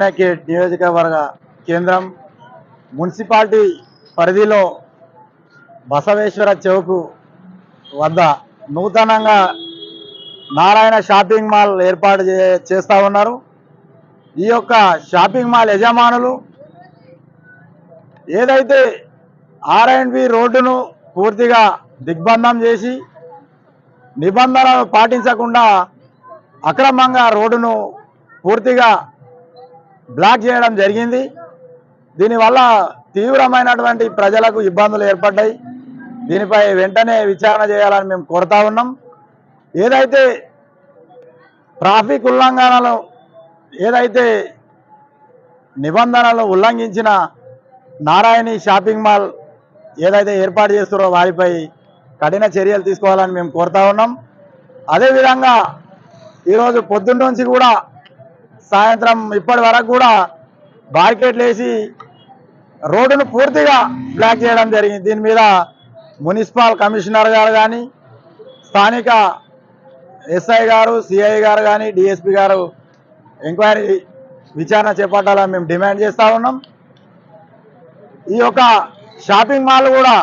నియోజకవర్గ కేంద్రం మున్సిపాలిటీ పరిధిలో బసవేశ్వర చౌక్ వద్ద నూతనంగా నారాయణ షాపింగ్ మాల్ ఏర్పాటు చేస్తూ ఉన్నారు. ఈ యొక్క షాపింగ్ మాల్ యజమానులు ఏదైతే R&B రోడ్డును పూర్తిగా దిగ్బంధం చేసి నిబంధనలు పాటించకుండా అక్రమంగా రోడ్డును పూర్తిగా బ్లాక్ చేయడం జరిగింది. దీనివల్ల తీవ్రమైనటువంటి ప్రజలకు ఇబ్బందులు ఏర్పడ్డాయి. దీనిపై వెంటనే విచారణ చేయాలని మేము కోరుతా ఉన్నాం. ఏదైతే ట్రాఫిక్ ఉల్లంఘనలు ఏదైతే నిబంధనలు ఉల్లంఘించిన నారాయణి షాపింగ్ మాల్ ఏదైతే ఏర్పాటు చేస్తున్నారో వారిపై కఠిన చర్యలు తీసుకోవాలని మేము కోరుతా ఉన్నాం. అదేవిధంగా ఈరోజు పొద్దున్న నుంచి కూడా సాయంత్రం ఇప్పటి వరకు కూడా బార్కెట్లు వేసి రోడ్డును పూర్తిగా బ్లాక్ చేయడం జరిగింది. దీని మీద మున్సిపల్ కమిషనర్ గారు కానీ స్థానిక ఎస్ఐ గారు సిఐ గారు కానీ డిఎస్పి గారు ఎంక్వైరీ విచారణ చేపట్టాలని మేము డిమాండ్ చేస్తూ ఉన్నాం. ఈ యొక్క షాపింగ్ మాల్ కూడా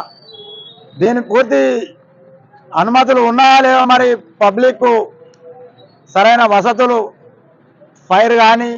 దీని పూర్తి అనుమతులు ఉన్నాయా లేవో మరి పబ్లిక్ సరైన వసతులు ఫైర్ కానీ